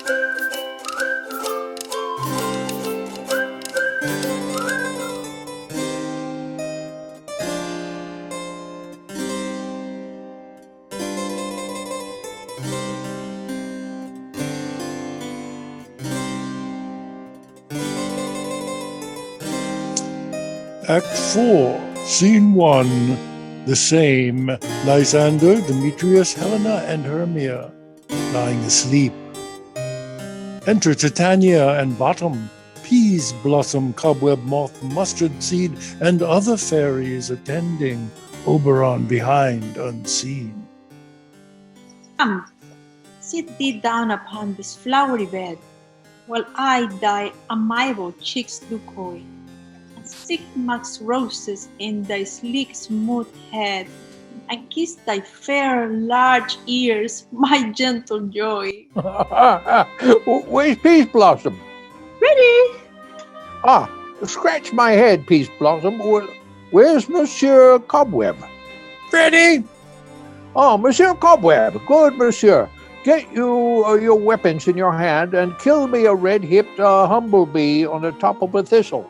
Act 4, Scene 1, the same. Lysander, Demetrius, Helena, and Hermia, lying asleep. Enter Titania and Bottom, Peas Blossom, Cobweb Moth, Mustard Seed, and other fairies attending, Oberon behind unseen. Come, sit thee down upon this flowery bed, while I dye amiable cheeks do coy, and seek Max roses in thy sleek smooth head, and kiss thy fair large ears, my gentle joy. Where's Peas Blossom? Ready? Scratch my head, Peas Blossom. Where's Monsieur Cobweb? Ready? Oh, Monsieur Cobweb. Good, Monsieur. Get you your weapons in your hand and kill me a red-hipped humblebee on the top of a thistle.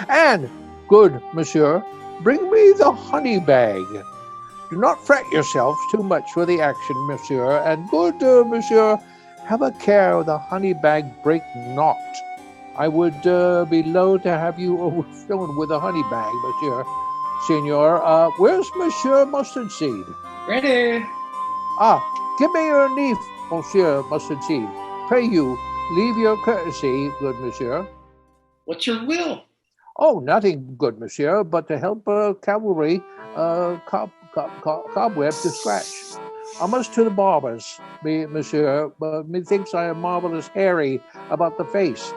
And, good, Monsieur, bring me the honey bag. Do not fret yourself too much for the action, Monsieur, and good, Monsieur, have a care the honey bag break not. I would be loath to have you overfilled with a honey bag, Monsieur. Signor, where's Monsieur Mustard Seed? Ready? Give me your leaf, Monsieur Mustard Seed. Pray you, leave your courtesy, good Monsieur. What's your will? Oh, nothing, good Monsieur, but to help cavalry cobweb to scratch. I must to the barber's, Monsieur, but methinks I am marvelous hairy about the face.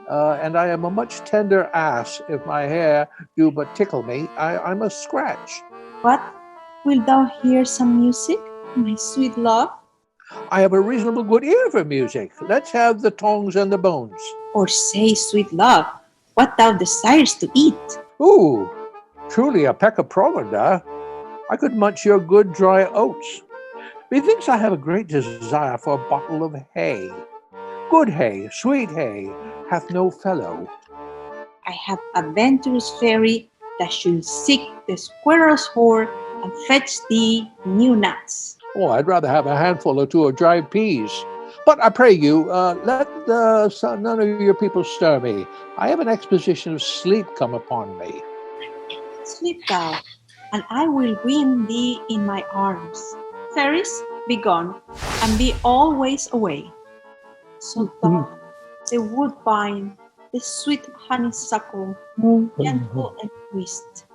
And I am a much tender ass. If my hair do but tickle me, I must scratch. What? Wilt thou hear some music, my sweet love? I have a reasonable good ear for music. Let's have the tongs and the bones. Or say, sweet love, what thou desires to eat. Ooh, truly a peck of provender. I could munch your good dry oats. Methinks I have a great desire for a bottle of hay. Good hay, sweet hay, hath no fellow. I have a venturous fairy that should seek the squirrel's hoard and fetch thee new nuts. Oh, I'd rather have a handful or two of dried peas. But I pray you, let none of your people stir me. I have an exposition of sleep come upon me. Sleep thou, and I will win thee in my arms. Fairies, be gone, and be always away. So thou, the woodbine, the sweet honeysuckle, gentle and twist,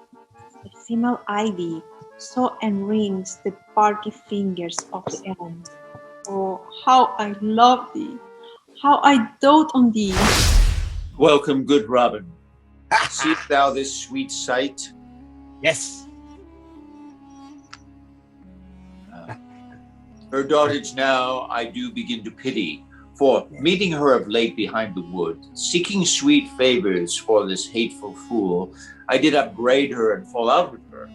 the female ivy, so enrings the barky fingers of the elm. Oh, how I love thee, how I dote on thee. Welcome, good Robin. Seest thou this sweet sight? Yes. Her dotage now I do begin to pity, for meeting her of late behind the wood, seeking sweet favors for this hateful fool, I did upbraid her and fall out with her.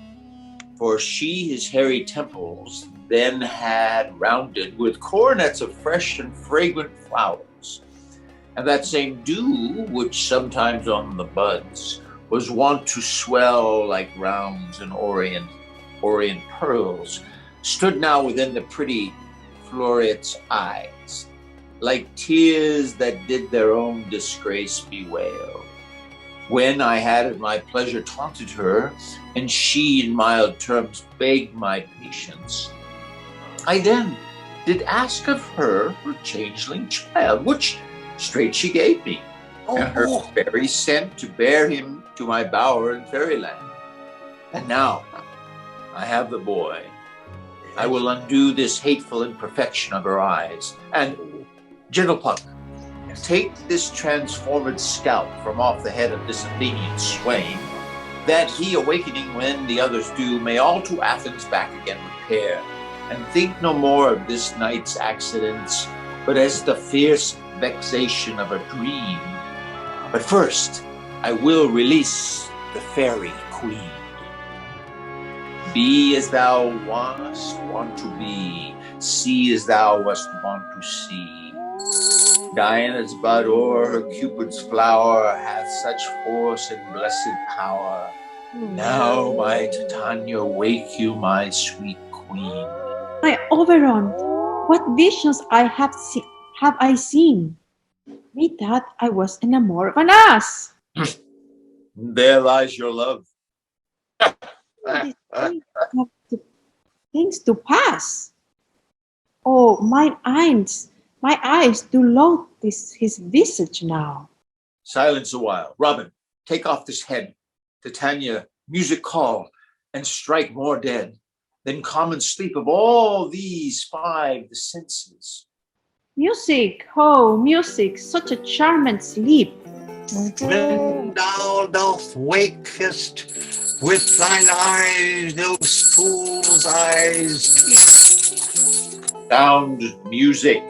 For she his hairy temples then had rounded with coronets of fresh and fragrant flowers. And that same dew, which sometimes on the buds was wont to swell like rounds and orient pearls, stood now within the pretty floret's eyes, like tears that did their own disgrace bewail. When I had at my pleasure taunted her, and she in mild terms begged my patience, I then did ask of her changeling child, which straight she gave me, and her fairy sent to bear him to my bower in fairyland. And now I have the boy. I will undo this hateful imperfection of her eyes. And, gentle Puck, take this transformed scalp from off the head of this Athenian swain, that he, awakening when the others do, may all to Athens back again repair, and think no more of this night's accidents, but as the fierce vexation of a dream. But first, I will release the fairy queen. Be as thou wast wont to be, see as thou wast wont to see. Diana's bud or her Cupid's flower hath such force and blessed power. Now, my Titania, wake you, my sweet queen. My Oberon, what visions have I seen? Methought I was enamored of an ass. There lies your love. These things have things to pass. Oh, my eyes do loathe his visage now. Silence a while. Robin, take off this head. Titania, music call, and strike more dead. Then common sleep of all these five the senses. Music, oh, music, such a charming sleep. When thou dost wakest with thine eyes, those fool's eyes peep. Sound music.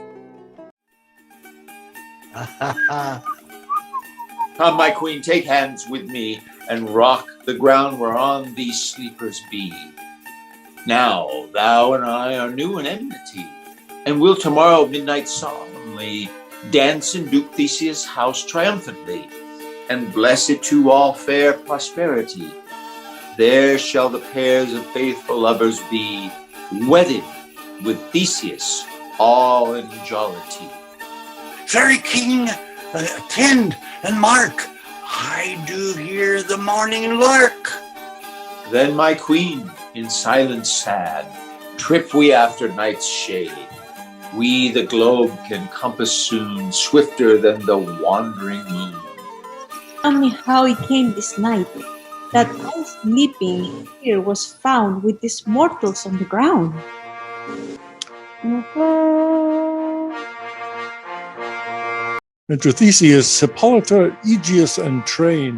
Come, my queen, take hands with me and rock the ground whereon these sleepers be. Now thou and I are new in enmity, and will tomorrow midnight solemnly dance in Duke Theseus' house triumphantly, and bless it to all fair prosperity. There shall the pairs of faithful lovers be, wedded with Theseus all in jollity. Fairy king, attend and mark, I do hear the morning lark. Then, my queen, in silence sad, trip we after night's shade. We the globe can compass soon, swifter than the wandering moon. Tell me how it came this night that I sleeping here was found with these mortals on the ground. Enter Theseus, Hippolyta, Aegeus, and train.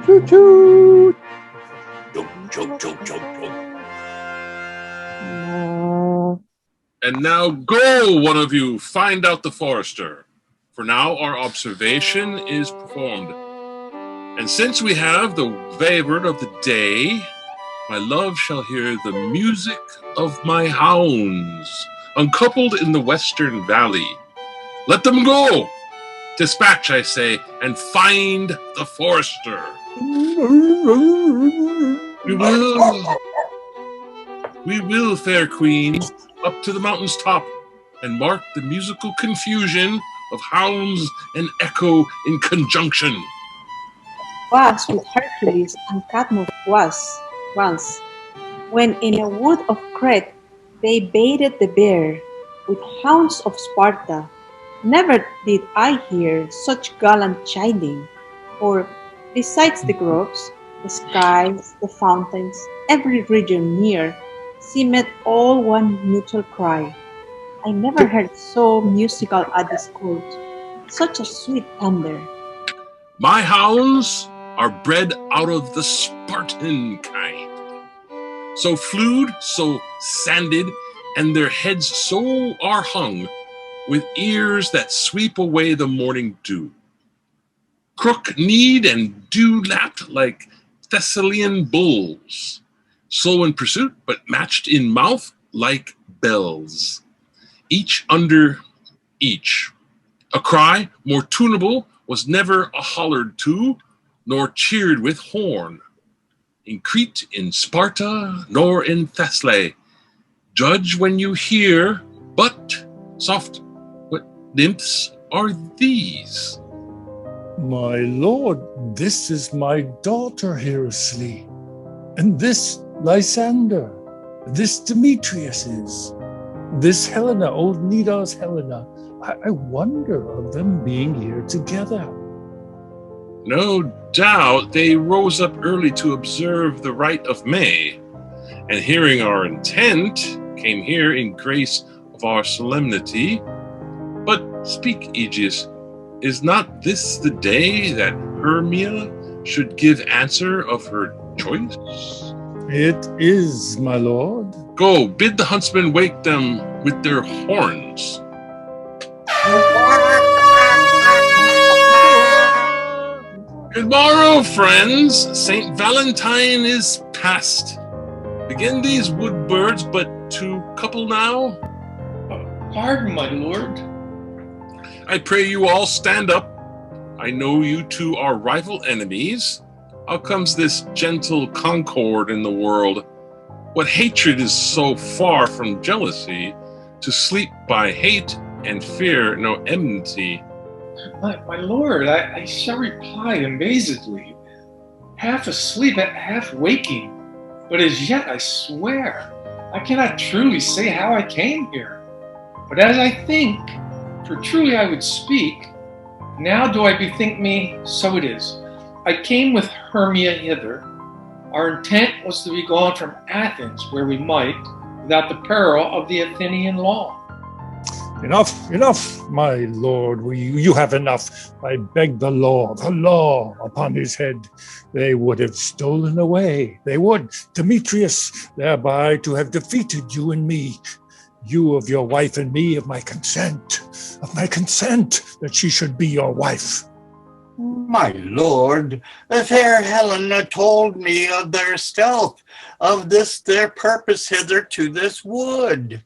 Toot toot. Chug, chug, chug, chug, chug. And now go, one of you, find out the forester. For now our observation is performed. And since we have the favorite of the day, my love shall hear the music of my hounds, uncoupled in the western valley. Let them go! Dispatch, I say, and find the forester. We will, fair queen, up to the mountain's top and mark the musical confusion of hounds and echo in conjunction. Was with Hercules and Cadmus was once, when in a wood of Crete they baited the bear with hounds of Sparta. Never did I hear such gallant chiding, for besides the groves, the skies, the fountains, every region near, seemed all one mutual cry. I never heard so musical a discord, such a sweet thunder. My hounds are bred out of the Spartan kind, so flued, so sanded, and their heads so are hung with ears that sweep away the morning dew. Crook-kneed and dew-lapped like Thessalian bulls, slow in pursuit, but matched in mouth like bells, each under each. A cry more tunable was never a hollered to, nor cheered with horn. In Crete, in Sparta, nor in Thessaly. Judge when you hear, but soft, what nymphs are these? My lord, this is my daughter here asleep, and this Lysander, this Demetrius is, this Helena, old Nida's Helena. I wonder of them being here together. No doubt they rose up early to observe the rite of May, and hearing our intent, came here in grace of our solemnity. But speak, Aegeus, is not this the day that Hermia should give answer of her choice? It is, my lord. Go, bid the huntsmen wake them with their horns. Good morrow, friends. St. Valentine is past. Begin these wood birds but to couple now? pardon, my lord. I pray you all stand up. I know you two are rival enemies. How comes this gentle concord in the world? What hatred is so far from jealousy? To sleep by hate and fear no enmity. My lord, I shall reply amazedly, half asleep, half waking, but as yet I swear, I cannot truly say how I came here. But as I think, for truly I would speak, now do I bethink me, so it is. I came with Hermia hither. Our intent was to be gone from Athens, where we might, without the peril of the Athenian law. Enough, my lord. You have enough. I beg the law upon his head. They would have stolen away. They would, Demetrius, thereby to have defeated you and me. You of your wife and me of my consent that she should be your wife. My lord, the fair Helena told me of their stealth, of this their purpose hither to this wood.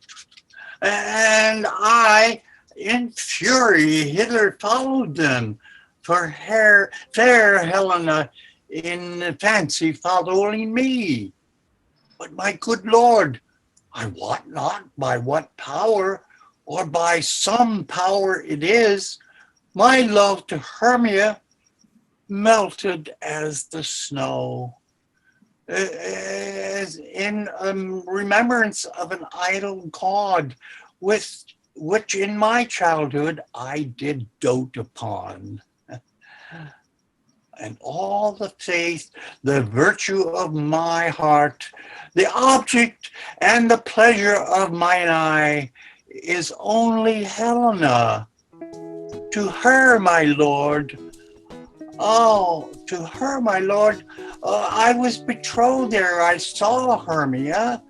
And I, in fury, hither followed them, for fair Helena in fancy following me. But my good lord, I wot not by what power, or by some power it is, my love to Hermia melted as the snow, as in remembrance of an idol god, with which in my childhood I did dote upon. And all the faith, the virtue of my heart, the object and the pleasure of mine eye is only Helena. To her, my lord, I was betrothed there. I saw Hermia,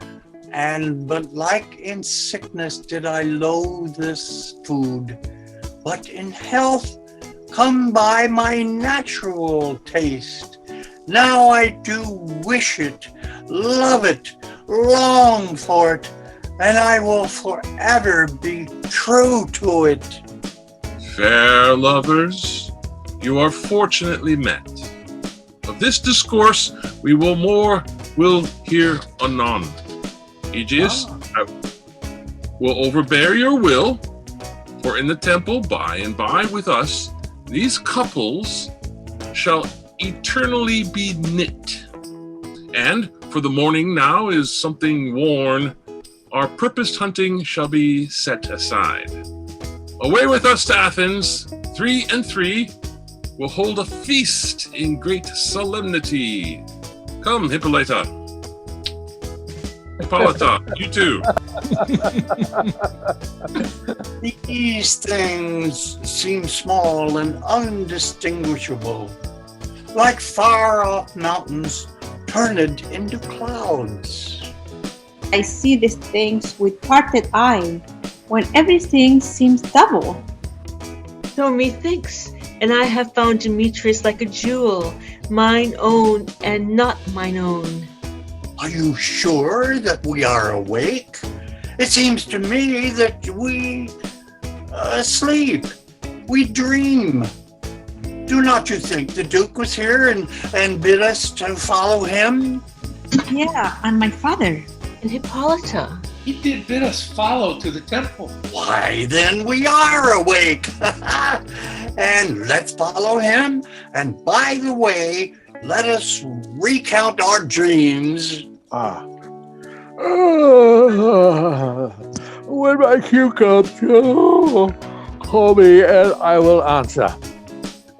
but like in sickness did I loathe this food. But in health, come by my natural taste. Now I do wish it, love it, long for it, and I will forever be true to it. Fair lovers, you are fortunately met. Of this discourse we will hear anon. Aegeus, I will overbear your will, for in the temple by and by with us, these couples shall eternally be knit. And for the morning now is something worn, our purposed hunting shall be set aside. Away with us to Athens, 3 and 3, we'll hold a feast in great solemnity. Come, Hippolyta. Hippolyta, you too. These things seem small and undistinguishable, like far-off mountains turned into clouds. I see these things with parted eye, when everything seems double. So methinks, and I have found Demetrius like a jewel, mine own and not mine own. Are you sure that we are awake? It seems to me that we sleep. We dream. Do not you think the Duke was here and bid us to follow him? Yeah, and my father. And Hippolyta. He did bid us follow to the temple. Why, then we are awake. And let's follow him. And by the way, let us recount our dreams. When my cue comes, call me and I will answer.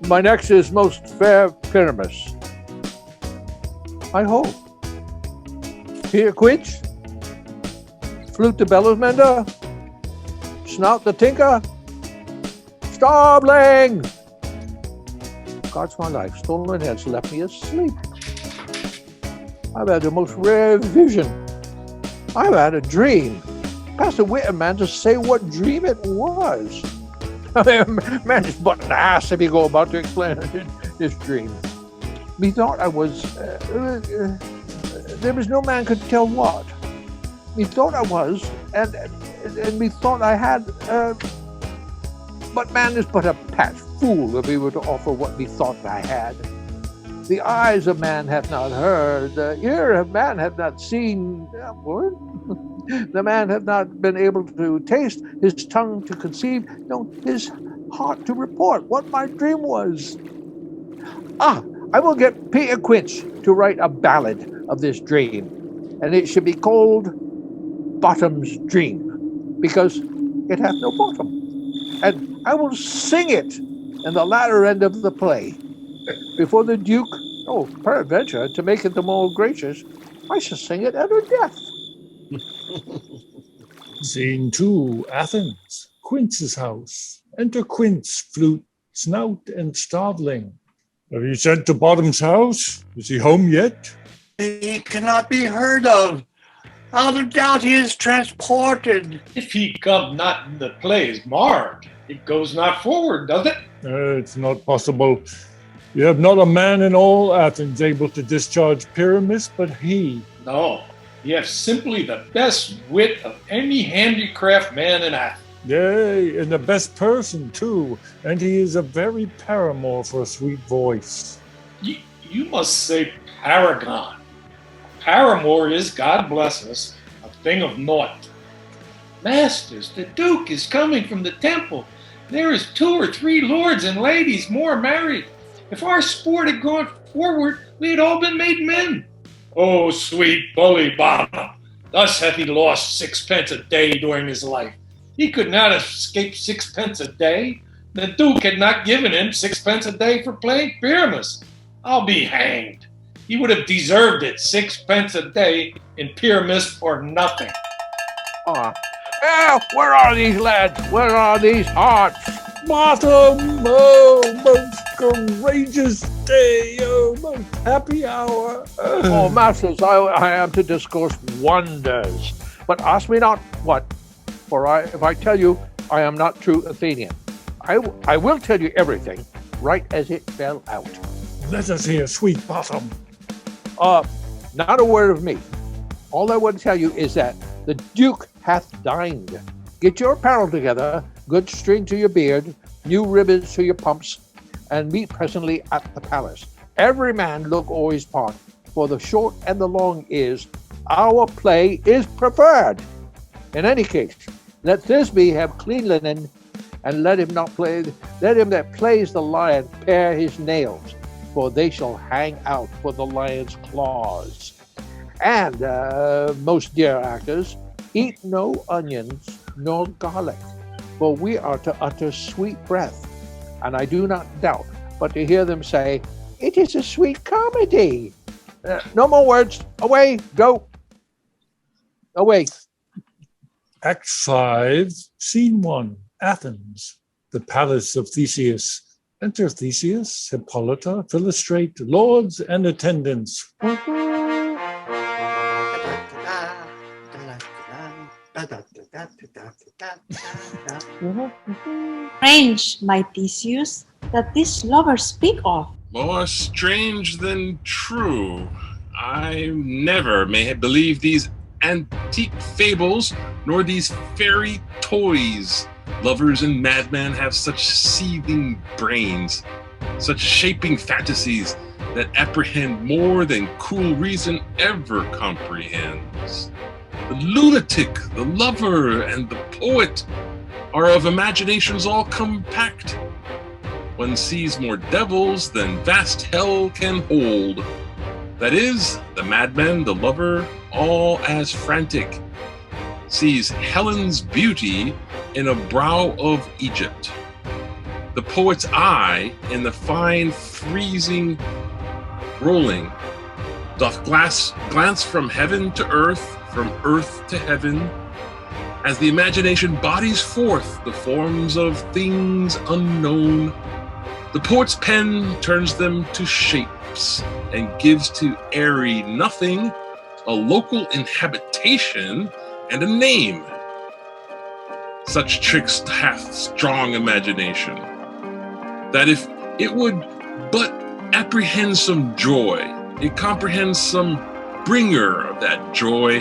My next is most fair Pyramus. I hope. Here, Quince. Flute the bellows mender. Snout the tinker. Starbling! God's my life, stolen heads left me asleep. I've had the most rare vision. I've had a dream. Past a wit man to say what dream it was. I mean, man is but an ass if you go about to explain his dream. Methought I was, there was no man could tell what. Methought I was, and and methought I had, but man is but a pat fool if he were to offer what methought I had. The eyes of man hath not heard, the ear of man hath not seen, the man hath not been able to taste, his tongue to conceive, no, his heart to report what my dream was. I will get Peter Quince to write a ballad of this dream, and it should be called Bottom's Dream, because it hath no bottom. And I will sing it in the latter end of the play. Before the Duke, peradventure, to make it the more gracious, I shall sing it at her death. Scene 2, Athens, Quince's house. Enter Quince, flute, snout, and starveling. Have you sent to Bottom's house? Is he home yet? He cannot be heard of. Out of doubt he is transported. If he come not in the play is marred, it goes not forward, does it? It's not possible. You have not a man in all Athens able to discharge Pyramus but he. No, he hath simply the best wit of any handicraft man in Athens. Yea, and the best person too, and he is a very paramour for a sweet voice. You must say paragon. Paramour is, God bless us, a thing of naught. Masters, the Duke is coming from the temple. There is 2 or 3 lords and ladies more married. If our sport had gone forward, we had all been made men. Oh, sweet bully bottom, thus hath he lost 6 pence a day during his life. He could not have escaped 6 pence a day. The Duke had not given him 6 pence a day for playing Pyramus. I'll be hanged. He would have deserved it, 6 pence a day in Pyramus or nothing. Where are these lads? Where are these hearts? Bottom, oh, most courageous day, oh, most happy hour. Masters, I am to discourse wonders. But ask me not what, for if I tell you, I am not true Athenian. I will tell you everything, right as it fell out. Let us hear, sweet Bottom. Not a word of me. All I want to tell you is that the Duke hath dined. Get your apparel together, good string to your beard, new ribbons to your pumps, and meet presently at the palace. Every man look o'er his part, for the short and the long is, our play is preferred. In any case, let Thisbe have clean linen, and let him that plays the lion pare his nails, for they shall hang out for the lion's claws. And, most dear actors, eat no onions nor garlic, for we are to utter sweet breath. And I do not doubt but to hear them say, it is a sweet comedy. No more words. Away, go. Away. Act 5, Scene 1, Athens, the palace of Theseus. Enter Theseus, Hippolyta, Philostrate, lords and attendants. Strange, my Theseus, that these lovers speak of. More strange than true. I never may have believed these antique fables, nor these fairy toys. Lovers and madmen have such seething brains, such shaping fantasies that apprehend more than cool reason ever comprehends. The lunatic, the lover, and the poet are of imaginations all compact. One sees more devils than vast hell can hold. That is, the madman, the lover, all as frantic, sees Helen's beauty in a brow of Egypt. The poet's eye in the fine freezing rolling doth glance from heaven to earth, from earth to heaven, as the imagination bodies forth the forms of things unknown. The poet's pen turns them to shapes and gives to airy nothing a local inhabitation and a name. Such tricks hath strong imagination, that if it would but apprehend some joy, it comprehends some bringer of that joy,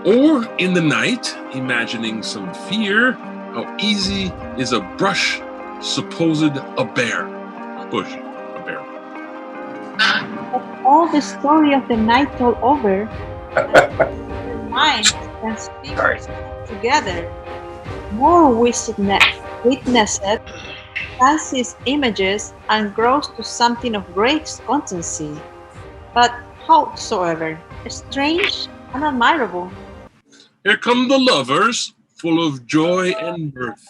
Or in the night, imagining some fear, how easy is a brush supposed a bear. Bush, a bear. But all the story of the night told over, the mind and spirit together, more witnessed, fancies images, and grows to something of great constancy, but howsoever strange and admirable. Here come the lovers, full of joy and mirth.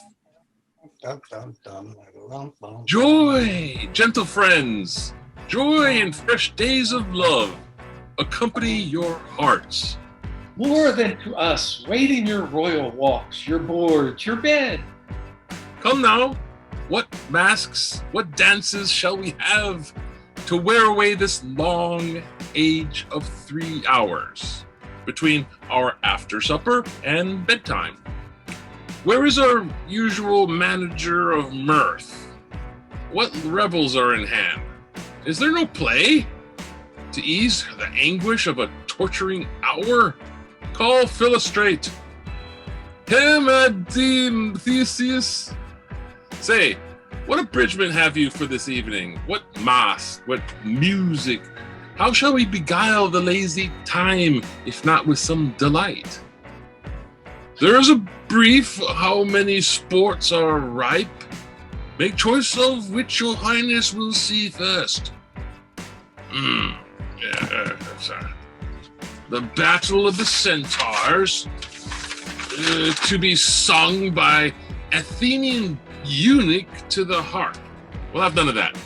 Joy, gentle friends, joy and fresh days of love, accompany your hearts. More than to us, waiting your royal walks, your boards, your bed. Come now, what masks, what dances shall we have to wear away this long age of 3 hours between our after supper and bedtime? Where is our usual manager of mirth? What revels are in hand? Is there no play to ease the anguish of a torturing hour? Call Philostrate. Him, Theseus. Say, what abridgment have you for this evening? What mass? What music? How shall we beguile the lazy time, if not with some delight? There is a brief how many sports are ripe. Make choice of which your highness will see first. The Battle of the Centaurs, to be sung by Athenian eunuch to the harp. We'll have none of that.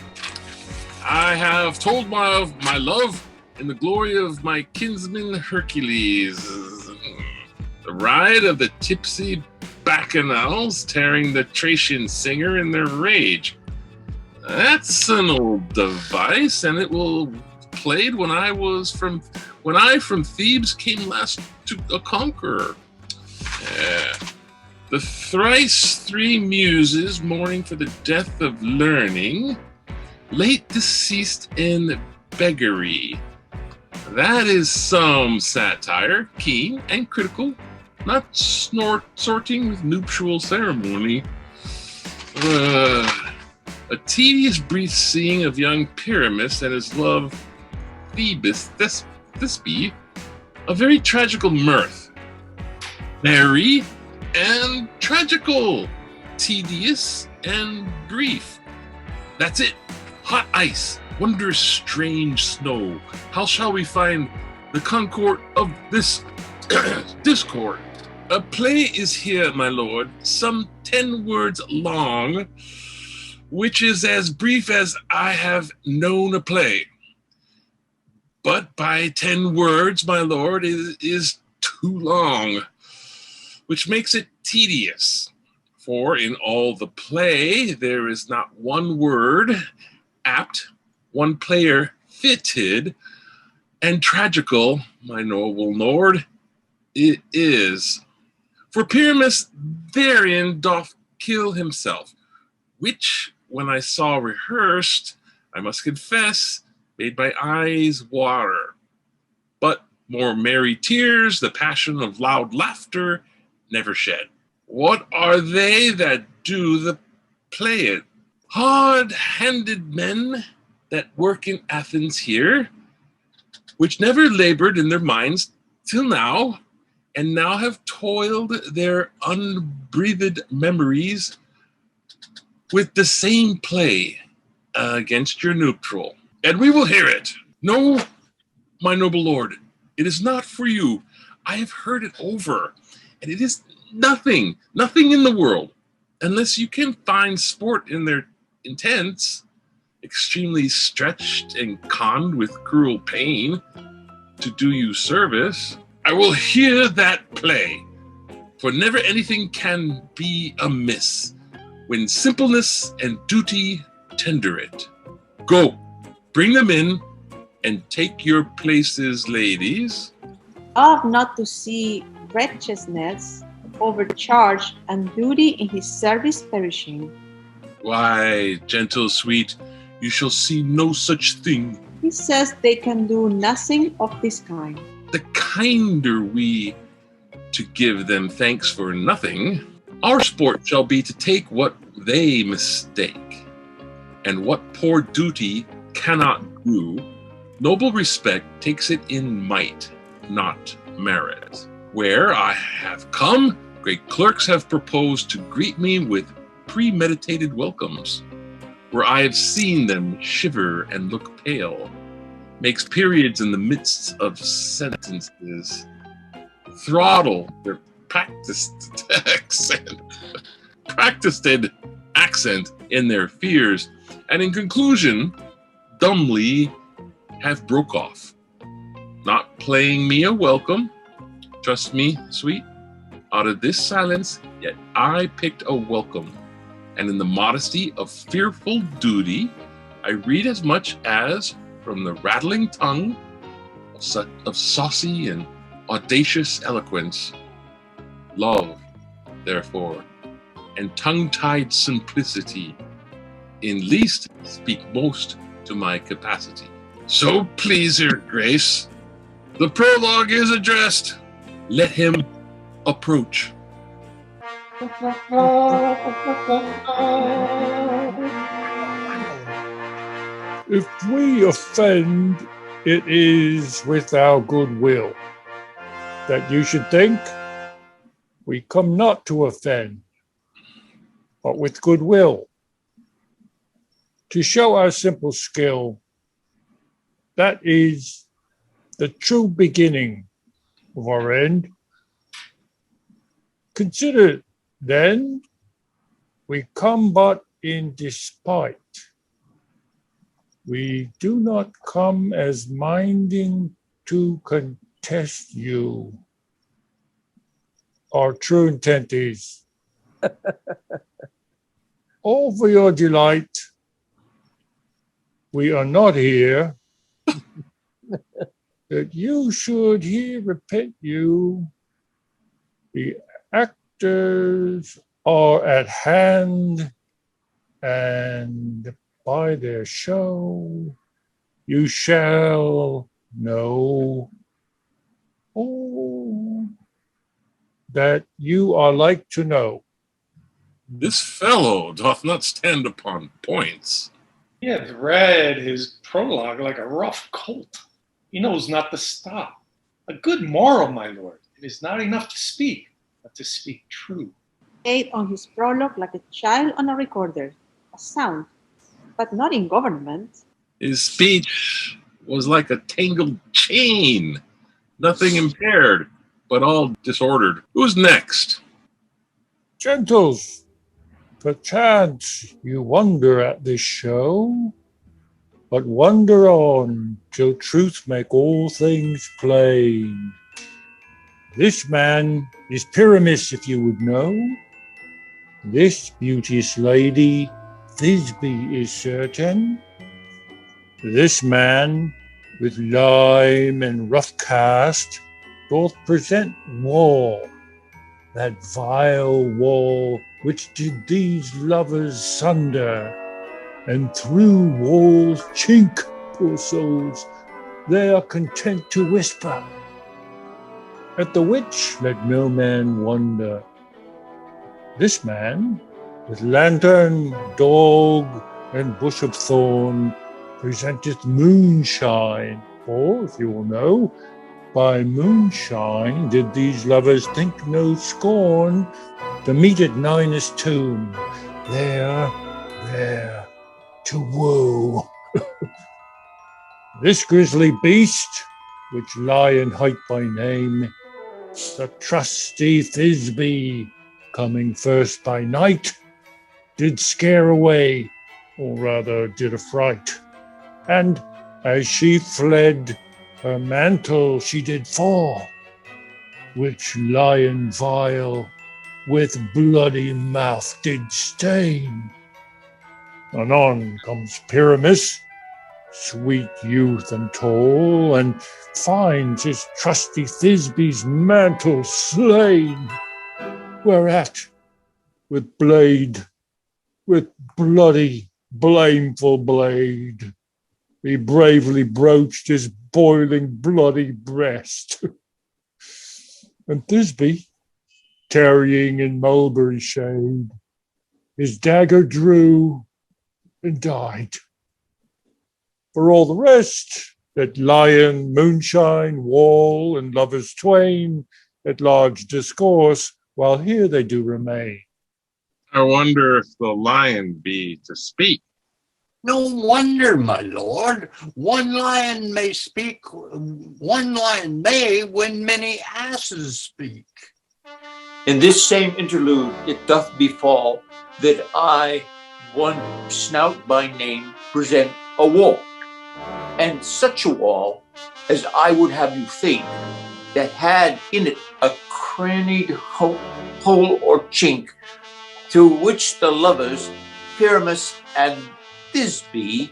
I have told my love in the glory of my kinsman Hercules. The ride of the tipsy bacchanals tearing the Thracian singer in their rage. That's an old device, and it will played when I from Thebes came last to a conqueror. The thrice 3 muses mourning for the death of learning, late deceased in beggary. That is some satire, keen and critical, not sorting with nuptial ceremony. A tedious brief seeing of young Pyramus and his love Phoebus Thisbe, a very tragical mirth. Merry and tragical, tedious and brief. That's it. Hot ice, wondrous strange snow. How shall we find the concord of this discord? A play is here, my lord, some 10 words long, which is as brief as I have known a play. But by 10 words, my lord, is too long, which makes it tedious. For in all the play, there is not one word apt, one player fitted, and tragical, my noble lord, it is. For Pyramus therein doth kill himself, which, when I saw rehearsed, I must confess, made my eyes water. But more merry tears, the passion of loud laughter, never shed. What are they that do the play it? Hard-handed men that work in Athens here, which never labored in their minds till now, and now have toiled their unbreathed memories with the same play against your neutral. And we will hear it. No, my noble lord, it is not for you. I have heard it over, and it is nothing in the world, unless you can find sport in their intents, extremely stretched and conned with cruel pain, to do you service. I will hear that play, for never anything can be amiss when simpleness and duty tender it. Go, bring them in, and take your places, ladies. Ought not to see wretchedness overcharged and duty in his service perishing. Why, gentle sweet, you shall see no such thing. He says they can do nothing of this kind. The kinder we to give them thanks for nothing, our sport shall be to take what they mistake, and what poor duty cannot do, noble respect takes it in might, not merit. Where I have come, great clerks have proposed to greet me with premeditated welcomes, where I have seen them shiver and look pale, makes periods in the midst of sentences, throttle their practiced accent in their fears, and in conclusion, dumbly have broke off, not playing me a welcome. Trust me, sweet, out of this silence, yet I picked a welcome, and in the modesty of fearful duty, I read as much as from the rattling tongue of saucy and audacious eloquence. Love, therefore, and tongue-tied simplicity, in least speak most to my capacity. So please your grace, the prologue is addressed. Let him approach. If we offend, it is with our good will, that you should think we come not to offend, but with good will, to show our simple skill. That is the true beginning of our end. Consider, then, we come but in despite. We do not come as minding to contest you. Our true intent is all for your delight. We are not here that you should here repent you. The actors are at hand, and by their show you shall know all that you are like to know. This fellow doth not stand upon points. He hath read his prologue like a rough colt. He knows not to stop. A good moral, my lord. It is not enough to speak, but to speak true. Ate on his prologue like a child on a recorder, a sound, but not in government. His speech was like a tangled chain, nothing impaired, but all disordered. Who's next? Gentles, perchance you wonder at this show, but wonder on till truth make all things plain. This man is Pyramus, if you would know. This beauteous lady, Thisbe, is certain. This man, with lime and rough cast, doth present wall, that vile wall which did these lovers sunder, and through wall's chink, poor souls, they are content to whisper. At the which let no man wonder. This man, with lantern, dog, and bush of thorn, presenteth moonshine, for, if you will know, by moonshine did these lovers think no scorn to meet at Ninus' tomb, there to woo. This grisly beast, which lie in height by name, the trusty Thisbe, coming first by night, did scare away, or rather did affright. And as she fled, her mantle she did fall, which lion vile with bloody mouth did stain. Anon comes Pyramus, sweet youth and tall, and finds his trusty Thisbe's mantle slain, whereat with bloody blameful blade, he bravely broached his boiling bloody breast. And Thisbe, tarrying in mulberry shade. His dagger drew and died. For all the rest, let lion, moonshine, wall, and lovers twain at large discourse, while here they do remain. I wonder if the lion be to speak. No wonder, my lord. One lion may speak, one lion may when many asses speak. In this same interlude it doth befall that I, one snout by name, present a wall, and such a wall as I would have you think, that had in it a crannied hole or chink, through which the lovers, Pyramus and Thisbe,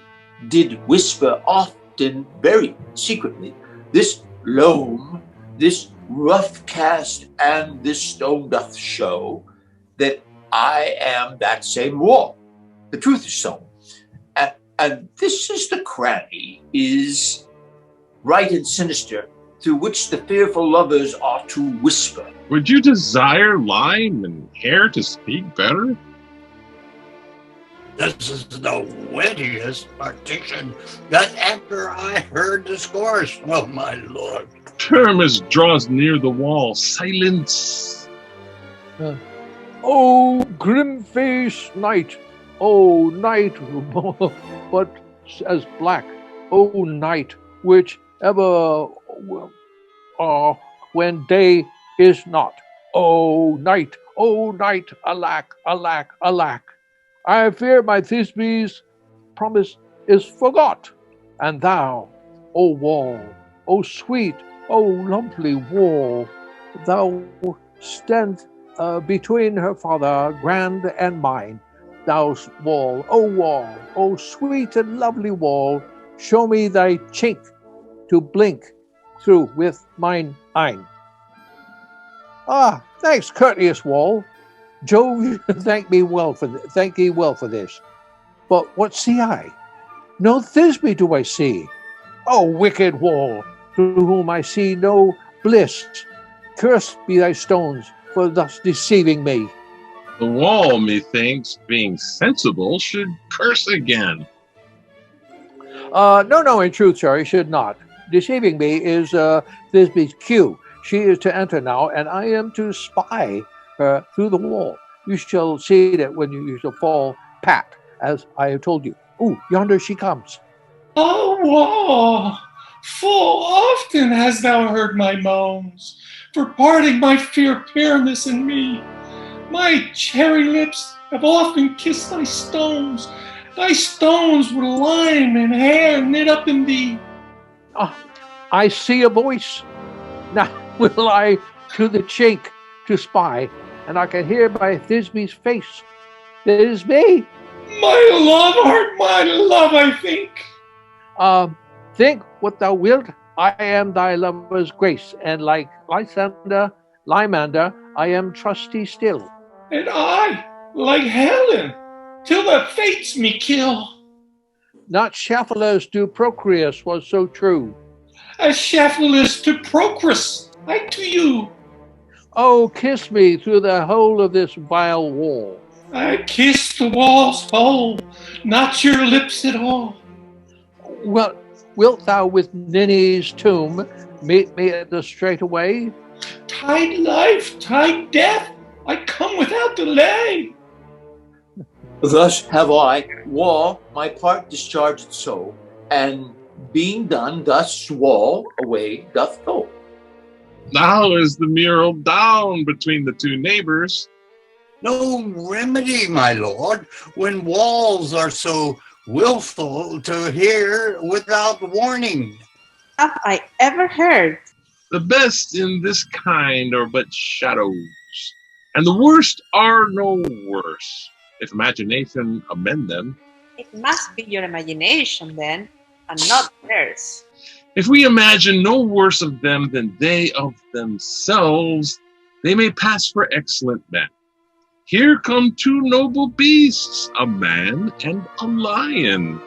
did whisper often very secretly, this loam, this rough cast, and this stone doth show that I am that same wall. The truth is so. And this is the cranny, is right and sinister, through which the fearful lovers are to whisper. Would you desire lime and hair to speak better? This is the wittiest partition that ever I heard discoursed, oh my lord. Pyramus draws near the wall. Silence. Oh, grim-faced night, oh, night, but as black, oh, night, which ever, when day is not. Oh, night, alack, alack, alack. I fear my Thisbe's promise is forgot, and thou, O wall, O sweet, O lovely wall, thou stand between her father grand and mine. Thou wall, O sweet and lovely wall, show me thy chink to blink through with mine eyne. Ah, thanks, courteous wall. Jove, thank thee well for this. But what see I? No Thisbe do I see. O wicked wall, through whom I see no bliss. Cursed be thy stones for thus deceiving me. The wall, methinks, being sensible, should curse again. No, in truth, sir, he should not. Deceiving me is Thisbe's cue. She is to enter now, and I am to spy her through the wall. You shall see it when you shall fall pat, as I have told you. Ooh, yonder she comes. O wall, full often hast thou heard my moans, for parting my fair Pyramus and me. My cherry lips have often kissed thy stones with lime and hair knit up in thee. I see a voice. Now will I to the chink to spy, and I can hear by Thisbe's face. It is me. My love, art my love, I think. Think what thou wilt. I am thy lover's grace, and like Lysander, I am trusty still. And I, like Helen, till the fates me kill. Not Shaphalus to Procreus was so true. As Shaphalus to Procreus, I to you. Oh, kiss me through the hole of this vile wall. I kiss the wall's hole, not your lips at all. Well, wilt thou with Ninny's tomb meet me at the straightaway? Tide life, tide death, I come without delay. Thus have I, wall, my part discharged so, and being done, thus wall away doth go. Now is the mural down between the two neighbors. No remedy, my lord, when walls are so willful to hear without warning. Have I ever heard? The best in this kind are but shadows, and the worst are no worse, if imagination amend them. It must be your imagination then, and not theirs. If we imagine no worse of them than they of themselves, they may pass for excellent men. Here come two noble beasts, a man and a lion.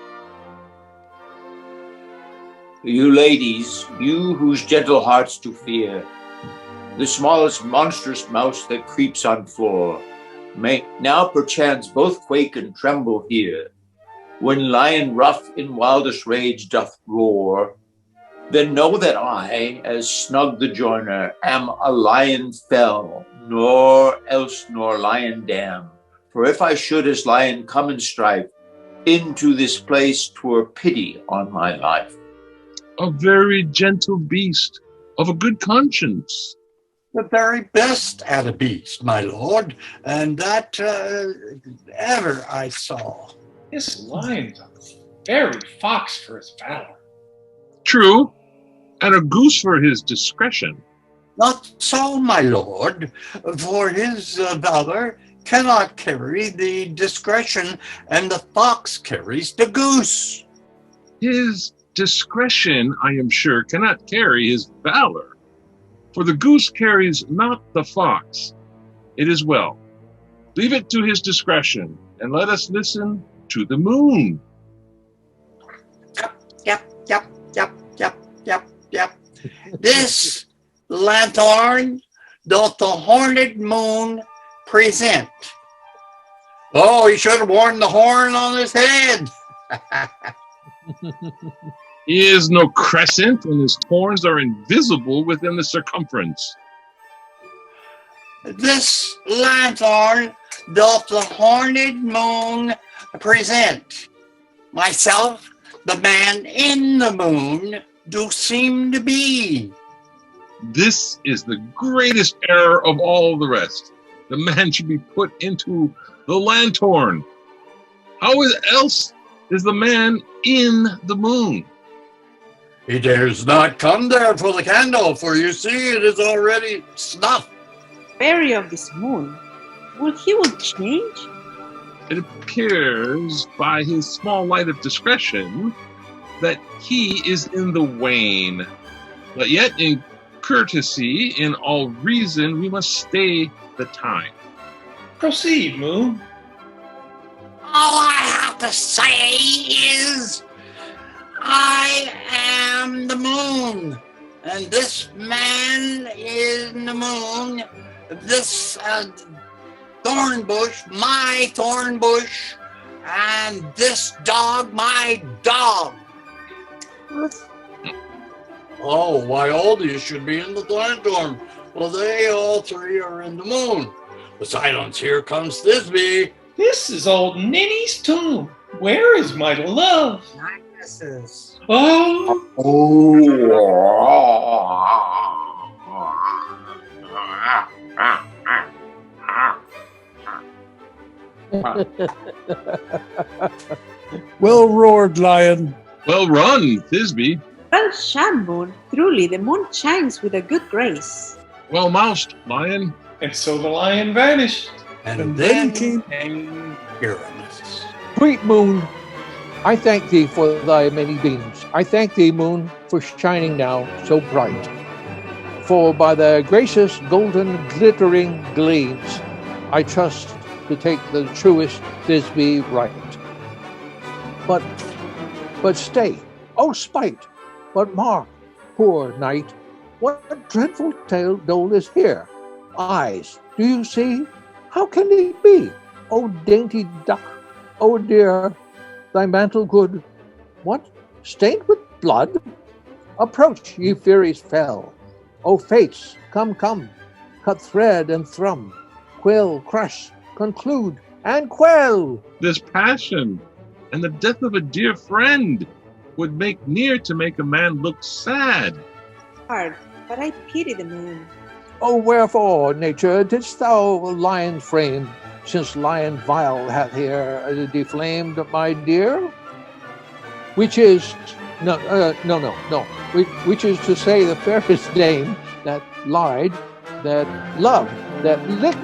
You ladies, you whose gentle hearts do fear, the smallest monstrous mouse that creeps on floor, may now perchance both quake and tremble here. When lion rough in wildest rage doth roar, then know that I, as Snug the joiner, am a lion fell, nor else nor lion dam. For if I should as lion come in strife, into this place 'twere pity on my life. A very gentle beast, of a good conscience. The very best at a beast, my lord, and that ever I saw. This lion's a very fox for his valor. True, and a goose for his discretion. Not so, my lord, for his valor cannot carry the discretion, and the fox carries the goose. His discretion, I am sure, cannot carry his valor. For the goose carries not the fox. It is well. Leave it to his discretion, and let us listen to the moon. Yep. This lanthorn doth the horned moon present. Oh, he should have worn the horn on his head. He is no crescent, and his horns are invisible within the circumference. This lanthorn doth the horned moon present. Myself, the man in the moon, do seem to be. This is the greatest error of all the rest. The man should be put into the lanthorn. How else is the man in the moon? He dares not come there for the candle, for you see it is already snuffed. Fairy of this moon, he will change? It appears by his small light of discretion that he is in the wane. But yet in courtesy, in all reason, we must stay the time. Proceed, Moon. All I have to say is, I am the moon, and this man is the moon, this thorn bush, my thorn bush, and this dog, my dog. Oh, why all these should be in the lanthorn? Well, they all three are in the moon. Besides, here comes Thisbe. This is old Ninny's tomb. Where is my love? Nicenesses. Oh, Well roared, lion. Well run, Thisbe. Well shone, Moon. Truly, the moon shines with a good grace. Well moused, lion. and so the lion vanished. And then then came Uranus. Sweet moon, I thank thee for thy many beams. I thank thee, moon, for shining now so bright. For by the gracious golden glittering gleams, I trust to take the truest Thisbe right. But stay, oh spite, but mark, poor knight, what dreadful tale dole is here? Eyes, do you see? How can it be? O dainty duck, O dear, thy mantle good, what, stained with blood? Approach, ye furies fell. O fates, come, cut thread and thrum, quill, crush, conclude, and quell. This passion and the death of a dear friend would make near to make a man look sad. Hard, but I pity the moon. O wherefore, nature, didst thou lion frame, since lion vile hath here deflamed my dear? Which is, no, which is to say the fairest dame that lied, that loved, that licked,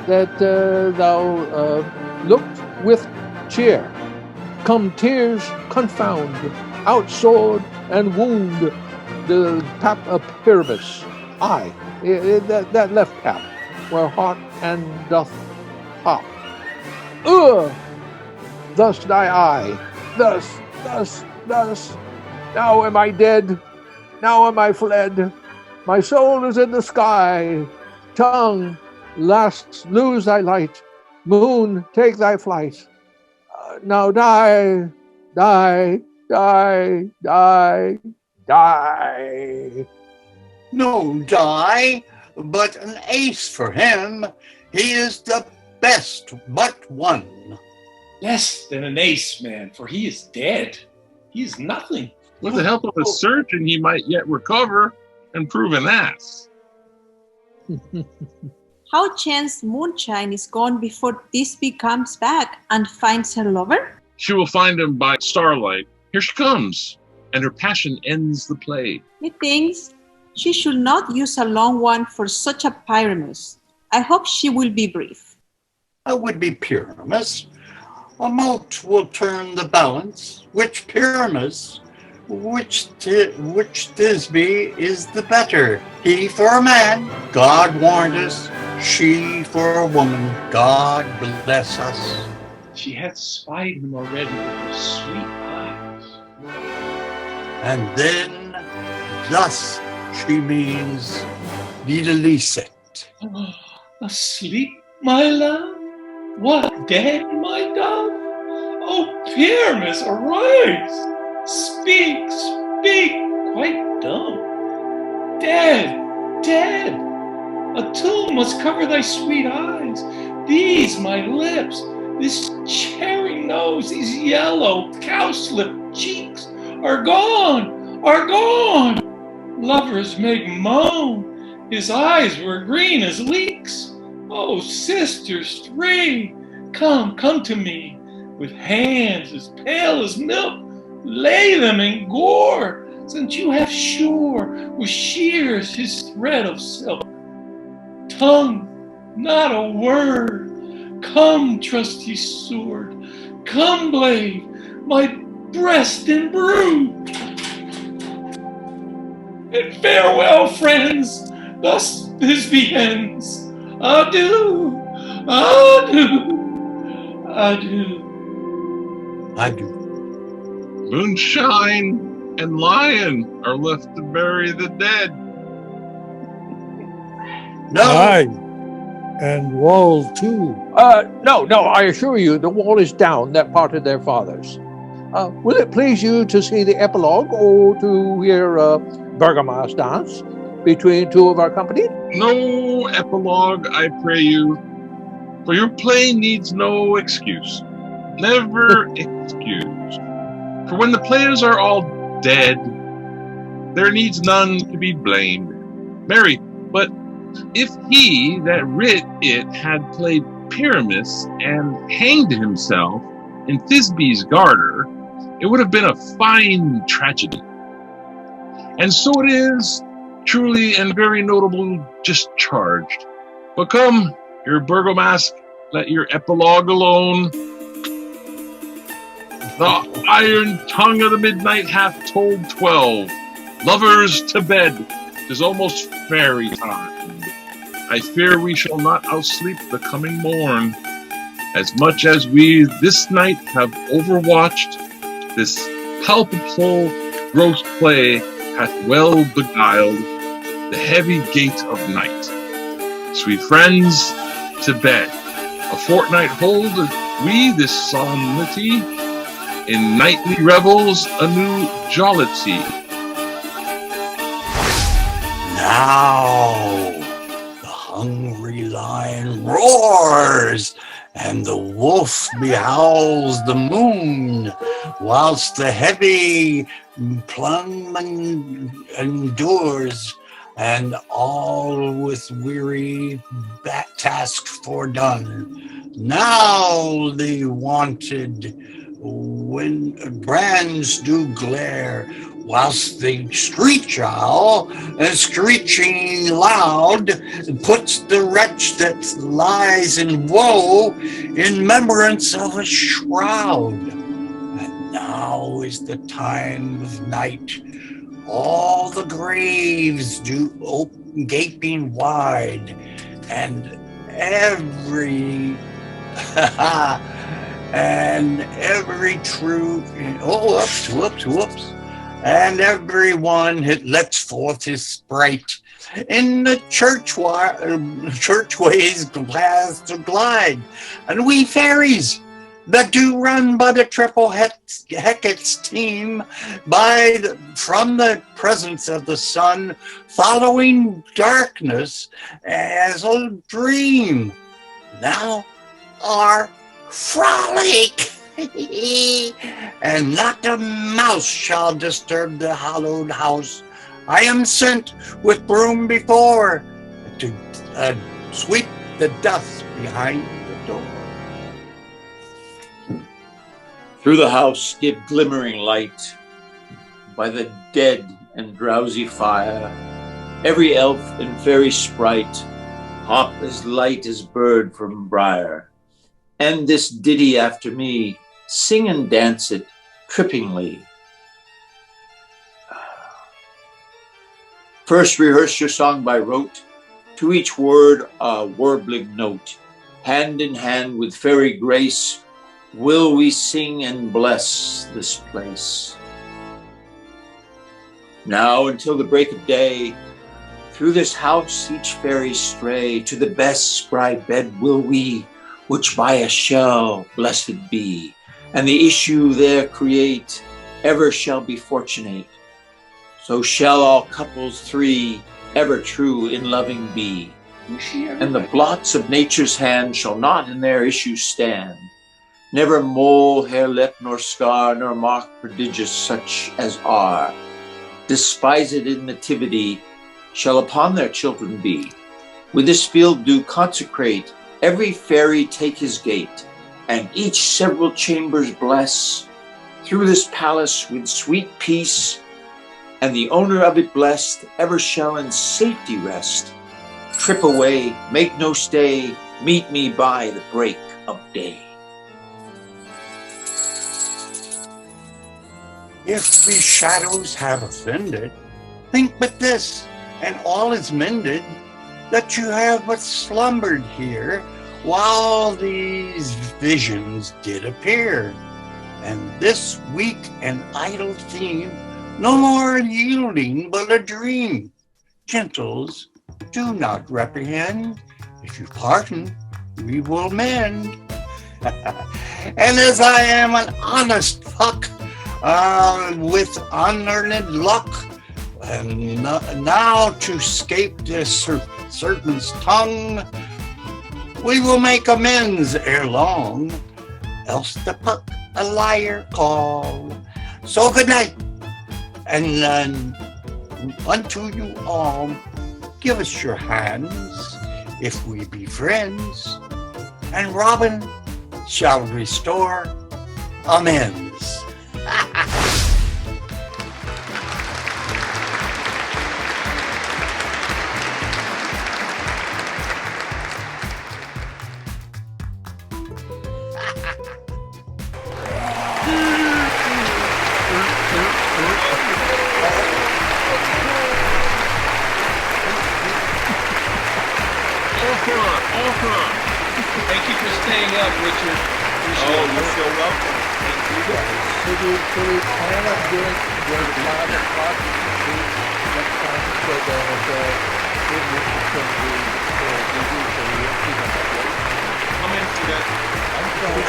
that thou looked with cheer. Come tears confound, out sword and wound the pap of Pyramus. Aye, that left pap, where heart and doth hop. Thus die I, thus. Now am I dead, now am I fled. My soul is in the sky. Tongue, lose thy light. Moon, take thy flight. Now die, die, die, die, die. No die, but an ace for him. He is the best but one. Less than an ace, man, for he is dead. He is nothing. With the help of a surgeon, he might yet recover and prove an ass. How chance Moonshine is gone before Thisbe comes back and finds her lover? She will find him by starlight. Here she comes, and her passion ends the play. Methinks she should not use a long one for such a Pyramus. I hope she will be brief. I would be Pyramus. A mote will turn the balance. Which Pyramus, which Thisbe is the better? He for a man, God warned us. She for a woman, God bless us. She hath spied him already with her sweet eyes. And then thus she means Videlicet. Asleep, my love? What, dead, my dove? Oh, Pyramus, arise! Speak, speak, quite dumb. Dead, dead! A tomb must cover thy sweet eyes. These, my lips, this cherry nose, these yellow, cowslip cheeks are gone, are gone! Lovers make moan. His eyes were green as leeks. Oh, sisters three, come to me, with hands as pale as milk, lay them in gore, since you have sure with shears his thread of silk. Tongue, not a word. Come, trusty sword, come, blade, my breast embrued. And farewell, friends, thus Thisbe ends. Adieu, adieu, adieu. Adieu. Moonshine and Lion are left to bury the dead. No. Aye, and wall too. No, I assure you, the wall is down, that part of their fathers. Will it please you to see the epilogue or to hear Bergamas dance between two of our company? No epilogue, I pray you, for your play needs no excuse. Never excused. For when the players are all dead, there needs none to be blamed. Marry, but if he that writ it had played Pyramus and hanged himself in Thisbe's garter, it would have been a fine tragedy. And so it is, truly and very notable discharged. But come, your Bergomask, let your epilogue alone. The iron tongue of the midnight hath told 12. Lovers to bed, 'tis almost fairy time. I fear we shall not outsleep the coming morn. As much as we this night have overwatched, this palpable gross play hath well beguiled the heavy gate of night. Sweet friends, to bed. A fortnight hold we this solemnity, in nightly revels a new jollity. Now the hungry lion roars, and the wolf behowls the moon, whilst the heavy plungman endures, and all with weary task fordone. Now the wonted brands do glare, whilst the screech owl, screeching loud, puts the wretch that lies in woe in remembrance of a shroud. And now is the time of night. All the graves do open, gaping wide, and every and every true whoops, and everyone lets forth his sprite in the churchways glass to glide, and we fairies that do run by the triple Hecate's team from the presence of the sun, following darkness as a dream. Now our frolic, and not a mouse shall disturb the hallowed house. I am sent with broom before to sweep the dust behind the door. Through the house give glimmering light, by the dead and drowsy fire, every elf and fairy sprite hop as light as bird from briar. And this ditty after me, sing and dance it trippingly. First rehearse your song by rote, to each word a warbling note. Hand in hand with fairy grace, will we sing and bless this place. Now until the break of day, through this house each fairy stray, to the best spry bed will we, which by a shell blessed be, and the issue there create, ever shall be fortunate. So shall all couples three ever true in loving be, and the blots of nature's hand shall not in their issue stand. Never mole, hair, lip, nor scar, nor mark prodigious such as are, despised in nativity, shall upon their children be. With this field do consecrate, every fairy take his gate, and each several chambers bless, through this palace with sweet peace, and the owner of it blessed ever shall in safety rest. Trip away, make no stay, meet me by the break of day. If we shadows have offended, think but this, and all is mended, that you have but slumbered here, while these visions did appear. And this weak and idle theme, no more yielding but a dream. Gentles, do not reprehend. If you pardon, we will mend. And as I am an honest Puck, with unlearned luck, and now to escape this serpent's tongue, we will make amends ere long, else the Puck a liar call. So good night, and unto you all, give us your hands, if we be friends, and Robin shall restore amends. Thank you for staying up, Richard. Oh, you're so welcome. Thank you guys. Could we plan on doing the 5 o'clock next time so that it can be easy so we don't keep them up late? I'm into that. I'm sorry.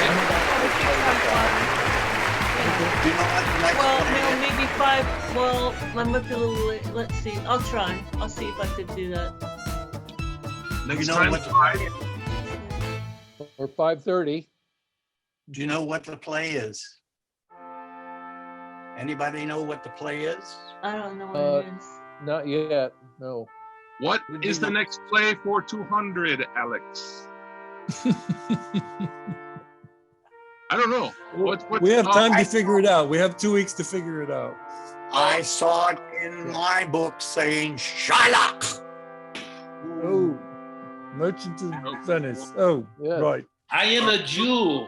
Do you know what the next Well, one no, is? maybe 5. Well, I might be a little late. Let's see. I'll try. I'll see if I could do that. Next You know time, what the- 5. Or 5:30. Do you know what the play is? Anybody know what the play is? I don't know what it is. Not yet. No. What is the next play for 200, Alex? I don't know. What, We have time I- to figure it out. We have 2 weeks to figure it out. I saw it in my book saying Shylock. Oh, Merchant of Venice. Oh, Yes. right. I am a Jew.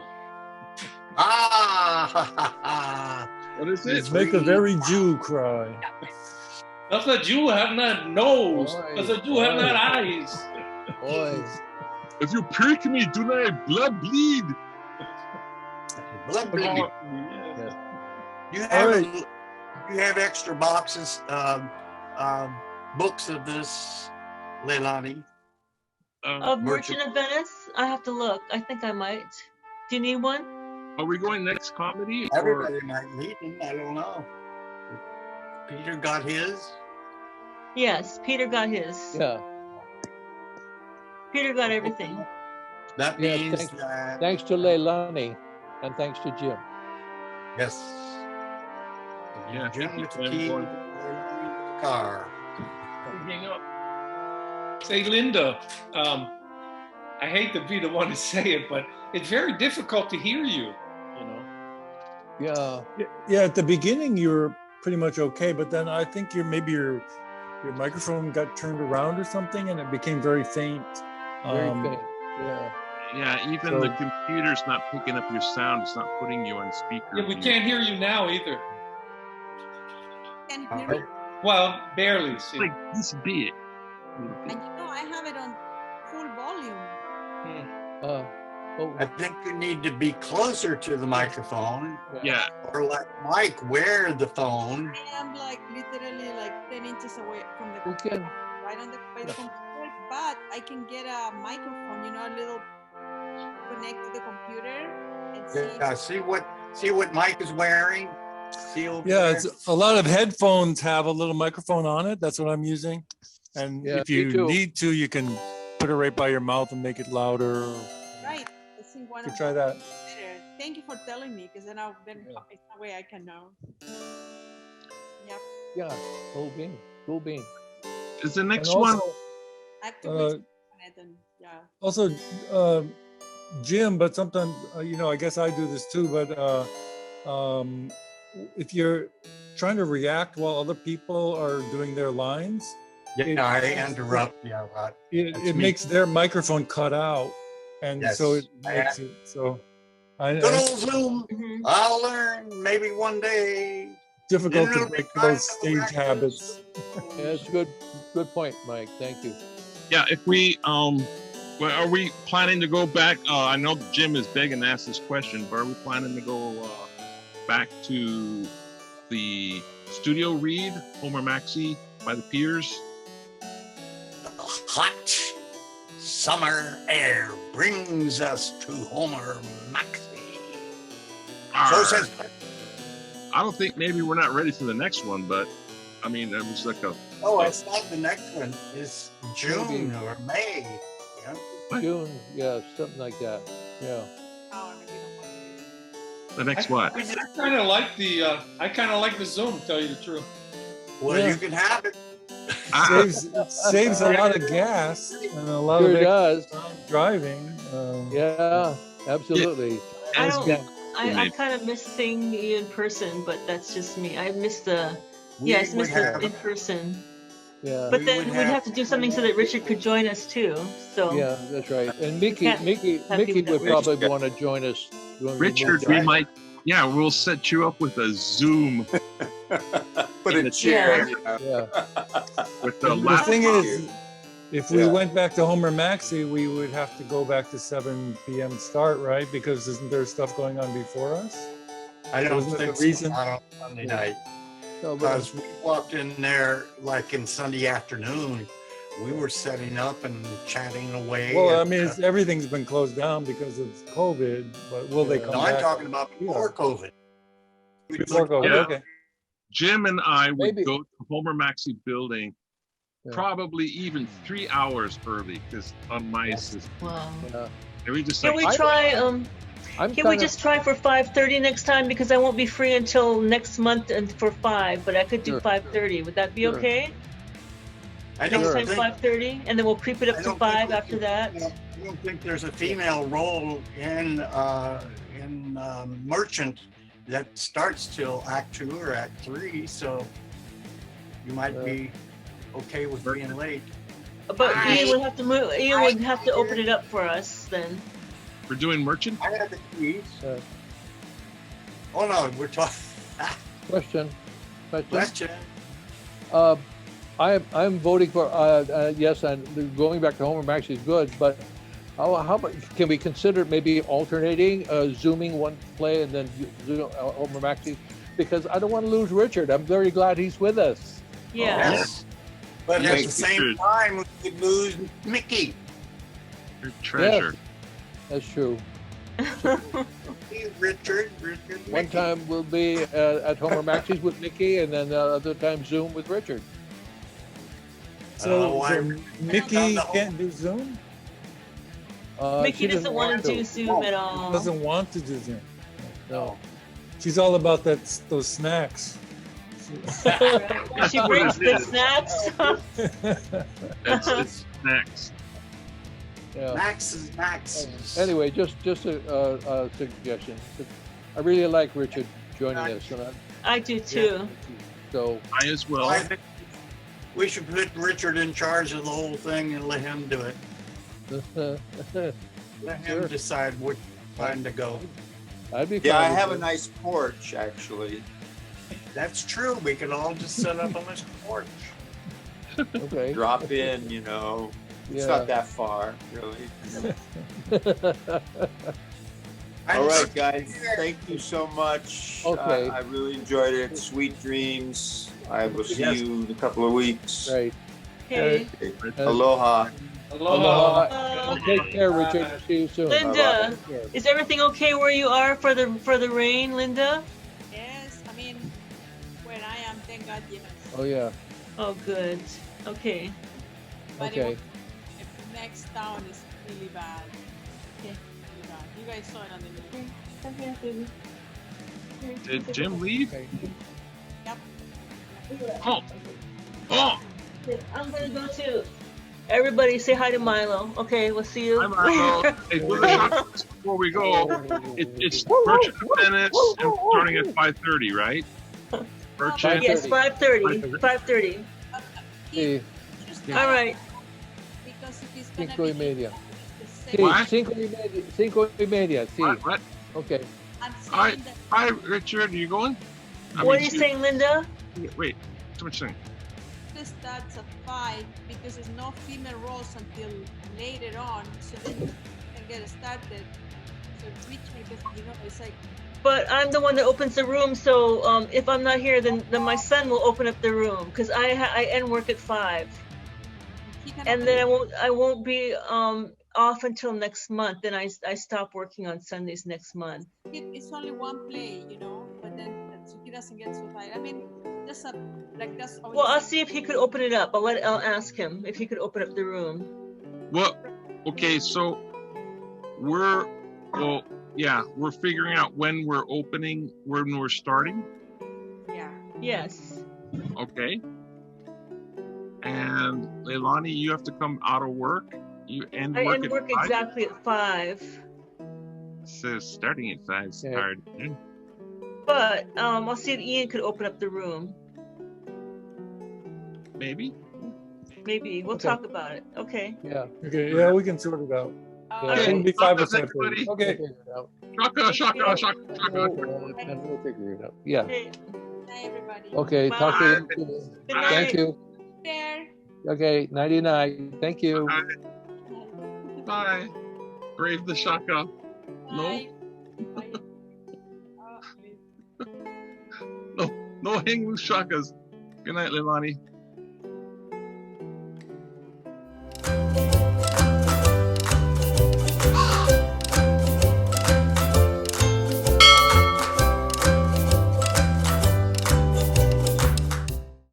Ah, What is Let's it? make a very Jew cry. Does a Jew have not nose? Does a Jew have not eyes? Boys. If you prick me, do not blood bleed. blood bleed. All You have right. You have extra boxes, books of this, Leilani? Of Merchant of Venice? I have to look. I think I might. Do you need one? Are we going next comedy? Or Everybody might need them. I don't know. Peter got his. Yes, Peter got his. Yeah. Peter got everything. That Yeah, means that. Thanks to Leilani and thanks to Jim. Yes. Yeah, Jim thank with you, the key, Glenn. Leilani with the car. hang up. Say, Linda, I hate to be the one to say it, but it's very difficult to hear you. You know. Yeah. Yeah, at the beginning you were pretty much okay, but then I think maybe your microphone got turned around or something, and it became very faint. Very faint. Yeah. Yeah, even the computer's not picking up your sound. It's not putting you on speaker. Yeah, we can't hear you now either. Can hear me. Well, barely. It's See. like this big. And I have it on full volume. I think you need to be closer to the microphone. Yeah. Or let Mike wear the phone. I am like literally like 10 inches away from the We computer, can. right on by the computer, but I can get a microphone, a little connect to the computer and see. Yeah, see what Mike is wearing? See over Yeah, there? it's a lot of headphones have a little microphone on it. That's what I'm using. And Yeah, if me you too. need to, you can put it right by your mouth and make it louder. Right. I think one You of try them that. is better. Thank you for telling me, because then it's a way I can know. Yep. Yeah. Cool bean. Cool bean. Is the next And one? also, I have to wait on it and also, Jim, but sometimes, I guess I do this too, but if you're trying to react while other people are doing their lines, I interrupt. Yeah, right. it makes their microphone cut out. And so it Yes. makes it so Good old Zoom. Mhm. I'll learn maybe one day. difficult to It'll break be those time to stage practice. habits. Yeah, that's a good point, Mike. Thank you. Yeah, if we well, are we planning to go back? I know Jim is begging to ask this question, but are we planning to go back to the studio read, Homer Maxey by the Piers? The hot summer air brings us to Homer Maxey. So says. I don't think maybe we're not ready for the next one, but I mean, it was like a. Oh, it's not the next one. It's June or May. Yeah. What? June, yeah, something like that. Yeah. The next what? I kind of like the Zoom. Tell you the truth. Well, Yeah. you can have it. Saves a lot of gas and a lot Sure of extra does. time driving. Yeah, absolutely. I As don't. been- I kind of miss seeing you in person, but that's just me. I miss the. We Yes, would miss the have- in person. Yeah. But We then would we'd have- have to do something so that Richard could join us too. So. Yeah, that's right. And Mickey can't have would people that probably Richard- want to join us. when we Richard, move we down. might. Yeah, we'll set you up with a Zoom Put In a the chair. chair. Yeah. with the The laptop. thing is, if we Yeah. went back to Homer Maxey, we would have to go back to 7 p.m. start, right? Because isn't there stuff going on before us? I don't Wasn't that think the reason? so. Not on Sunday night. No, but Because we walked in there like in Sunday afternoon. We were setting up and chatting away. Well, I and, mean, everything's been closed down because of COVID, but will they Yeah. come no, I'm back? talking about before COVID. We Before took- COVID, Yeah. okay. Jim and I would Maybe- go to Homer Maxey building Yeah. probably even 3 hours early because on my system. Wow. yeah. And we just Can like we try? I'm Can we kinda- just try for 5:30 next time, because I won't be free until next month and for 5, but I could do Sure. 5:30. Would that be Sure. okay? I Next don't time think 5:30, and then we'll creep it I up to don't 5 think we after can- that. I don't think there's a female role in Merchant that starts till Act 2 or Act 3, so you might be okay with being late. But Ian would have to move. Ian would have to open it up for us then. we're doing merchant. I have the keys. Uh, Oh no, we're talking. Question. Question. I'm voting for yes, and going back to Homer Maxey is good, but how about, can we consider maybe alternating, zooming one play and then Homer Maxey? because I don't want to lose Richard. I'm very glad he's with us. Yeah. Yes. But at the same time, we could lose Mickey. Your treasure. Yes, that's true. Hey, Richard. One time we'll be at Homer Maxey's with Mickey, and then other time Zoom with Richard. So I'm Mickey down the can't do Zoom? Mickey She doesn't want to do Zoom at all. Doesn't want to do Zoom. No. She's all about those snacks. She brings the snacks. It's next. Yeah. Max is Max. Anyway, just a suggestion. I really like Richard joining us, and I do too. so I as well. I think we should put Richard in charge of the whole thing and let him do it. Let him decide which time to go. I'd be. Yeah, I fine have a with nice porch, actually. That's true. We could all just set up on this porch. it. Okay. Drop in, you know. It's Yeah. not that far, really. I All just- right, guys. Thank you so much. Okay. I really enjoyed it. Sweet dreams. I will see Yes. you in a couple of weeks. Right. Okay. Aloha. Aloha. Take care, Richard. See you soon. Linda, Take care. is everything okay where you are for the rain, Linda? Yes, I mean, where I am, thank God, yes. Oh yeah. Oh, good. Okay. But Okay. the next town is really bad. Okay. Really bad. You guys saw it on the news. Come here, baby. Did Jim leave? Okay. Yep. Oh. Oh. I'm gonna go too. Everybody say hi to Milo. Okay, we'll see you. I'm Milo. Hey, do the shot before we go. It's Merchant of Venice and starting at 5:30, right? Merchant. Yes, 5:30. 5:30. Sí, Just All right. because if it's gonna 5:30. be the Sí, same, What? 5:30. Sí. What? Okay. I'm Hi, saying that hi, Richard. Are you going? What are you saying, Linda? Wait. Too much thing. it starts at 5 because there's no female roles until later on, so then you can get started. So reach me because it's like But I'm the one that opens the room, so if I'm not here, then my son will open up the room because I end work at 5, he can and open then it. I won't be off until next month. Then I stop working on Sundays next month. It's only one play, but then so he doesn't get so tired. I mean, just that's always Well, I'll see if he could open it up. I'll ask him if he could open up the room. Well, okay. So we're figuring out when we're opening, when we're starting. yeah. Yes. Okay. And Leilani, you have to come out of work. You end I work end at work 5? exactly at 5. So starting at 5 is Yeah. hard. But I'll see if Ian could open up the room. Maybe. Maybe we'll Okay. talk about it. Okay. Yeah. Okay, yeah, we can sort it out. Yeah. It shouldn't be Okay. 5 or 7. Everybody. We'll Okay. figure it out. Shaka. And we'll figure it out. Yeah. Okay. Hi, everybody. Okay. Talk to you. Good Thank night. you. There. Okay. 99. Thank you. Bye. Brave the shaka. No? Bye. Bye. No hang loose shakas. Good night, Leilani.